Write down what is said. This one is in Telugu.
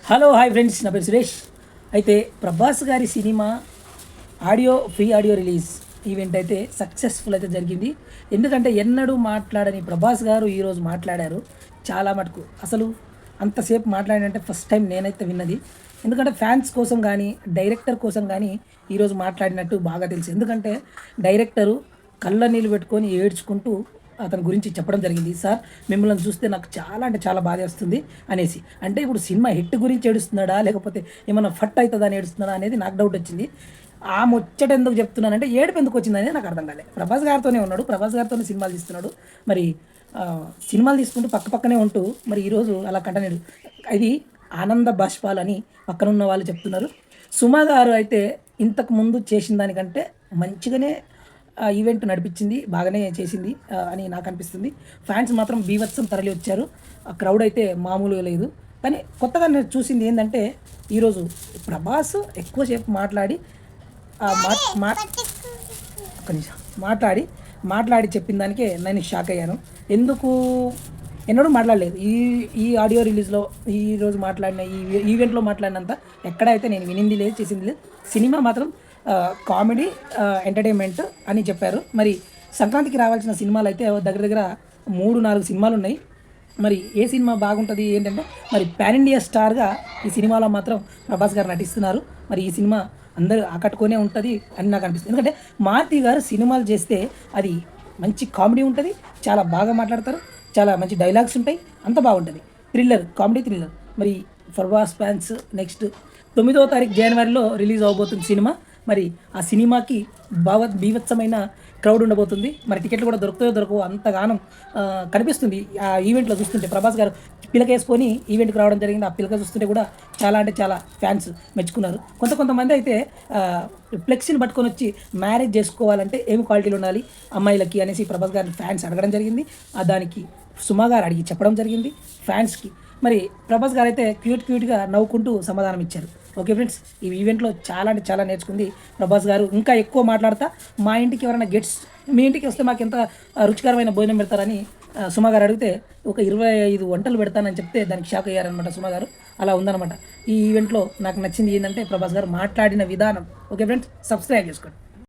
హలో హాయ్ ఫ్రెండ్స్, నా పేరు సురేష్. అయితే ప్రభాస్ గారి cinema free audio release event అయితే సక్సెస్ఫుల్ అయితే జరిగింది. ఎందుకంటే ఎన్నడూ మాట్లాడని ప్రభాస్ గారు ఈరోజు మాట్లాడారు. చాలా మటుకు అసలు అంతసేపు మాట్లాడినంటే ఫస్ట్ టైం నేనైతే విన్నది. ఎందుకంటే ఫ్యాన్స్ కోసం కానీ డైరెక్టర్ కోసం కానీ ఈరోజు మాట్లాడినట్టు బాగా తెలుసు. ఎందుకంటే డైరెక్టరు కళ్ళ నీళ్ళు పెట్టుకొని ఏడ్చుకుంటూ అతని గురించి చెప్పడం జరిగింది. సార్, మిమ్మల్ని చూస్తే నాకు చాలా అంటే చాలా బాధేస్తుంది అనేసి. అంటే ఇప్పుడు సినిమా హిట్ గురించి ఏడుస్తున్నాడా, లేకపోతే ఏమన్నా ఫట్ అవుతుందా అని ఏడుస్తున్నాడా అనేది నాకు డౌట్ వచ్చింది. ఆ ముచ్చట ఎందుకు చెప్తున్నానంటే ఏడుపు ఎందుకు వచ్చిందనేది నాకు అర్థం కాలేదు. ప్రభాస్ గారితోనే ఉన్నాడు, ప్రభాస్ గారితోనే సినిమాలు తీస్తున్నాడు. మరి సినిమాలు తీసుకుంటూ పక్కనే ఉంటూ మరి ఈరోజు అలా కంటనేడు. ఇది ఆనంద బాష్పాలని పక్కనున్న వాళ్ళు చెప్తున్నారు. సుమ గారు అయితే ఇంతకు ముందు చేసిన దానికంటే మంచిగానే ఈవెంట్ నడిపించింది, బాగానే చేసింది అని నాకు అనిపిస్తుంది. ఫ్యాన్స్ మాత్రం బీభత్సం తరలి వచ్చారు. ఆ క్రౌడ్ అయితే మామూలుగా లేదు. కానీ కొత్తగా నేను చూసింది ఏంటంటే ఈరోజు ప్రభాస్ ఎక్కువసేపు మాట్లాడి ఒక్క నిమిషం మాట్లాడి చెప్పిన దానికే నేను షాక్ అయ్యాను. ఎందుకు ఎన్నడూ మాట్లాడలేదు ఈ ఈ ఆడియో రిలీజ్లో, ఈరోజు మాట్లాడిన ఈ ఈవెంట్లో మాట్లాడినంత ఎక్కడైతే నేను వినింది లేదు, చేసింది లేదు. సినిమా మాత్రం కామెడీ, ఎంటర్టైన్మెంట్ అని చెప్పారు. మరి సంక్రాంతికి రావాల్సిన సినిమాలు అయితే దగ్గర 3-4 సినిమాలు ఉన్నాయి. మరి ఏ సినిమా బాగుంటుంది ఏంటంటే మరి పాన్ ఇండియా స్టార్గా ఈ సినిమాలో మాత్రం ప్రభాస్ గారు నటిస్తున్నారు. మరి ఈ సినిమా అందరూ ఆకట్టుకొనే ఉంటుంది అని నాకు అనిపిస్తుంది. ఎందుకంటే మారుతి గారు సినిమాలు చేస్తే అది మంచి కామెడీ ఉంటుంది, చాలా బాగా మాట్లాడతారు, చాలా మంచి డైలాగ్స్ ఉంటాయి, అంత బాగుంటుంది. Comedy thriller. మరి ప్రభాస్ ఫ్యాన్స్ నెక్స్ట్ 9వ తారీఖు జనవరిలో రిలీజ్ అవబోతుంది సినిమా. మరి ఆ సినిమాకి బీభత్సమైన క్రౌడ్ ఉండబోతుంది. మరి టికెట్లు కూడా దొరకవో అంతగానం కనిపిస్తుంది ఆ ఈవెంట్లో చూస్తుంటే. ప్రభాస్ గారు పిలక వేసుకొని ఈవెంట్కి రావడం జరిగింది. ఆ పిలక చూస్తుంటే కూడా చాలా అంటే చాలా ఫ్యాన్స్ మెచ్చుకున్నారు. కొంతమంది అయితే ఫ్లెక్సీని పట్టుకొని వచ్చి మ్యారేజ్ చేసుకోవాలంటే ఏమి క్వాలిటీలు ఉండాలి అమ్మాయిలకి అనేసి ప్రభాస్ గారిని ఫ్యాన్స్ అడగడం జరిగింది. దానికి సుమా గారు అడిగి చెప్పడం జరిగింది ఫ్యాన్స్కి. మరి ప్రభాస్ గారు అయితే క్యూట్గా నవ్వుకుంటూ సమాధానం ఇచ్చారు. ఓకే ఫ్రెండ్స్, ఈ ఈవెంట్లో చాలా అంటే చాలా నేర్చుకుంది ప్రభాస్ గారు. ఇంకా ఎక్కువ మాట్లాడతా, మా ఇంటికి ఎవరైనా మీ ఇంటికి వస్తే మాకు ఎంత రుచికరమైన భోజనం పెడతారని సుమా గారు అడిగితే ఒక 25 వంటలు పెడతానని చెప్తే దానికి షాక్ అయ్యారనమాట సుమా గారు. అలా ఉందన్నమాట. ఈ ఈవెంట్లో నాకు నచ్చింది ఏంటంటే ప్రభాస్ గారు మాట్లాడిన విధానం. ఓకే ఫ్రెండ్స్, సబ్స్క్రైబ్ చేసుకోండి.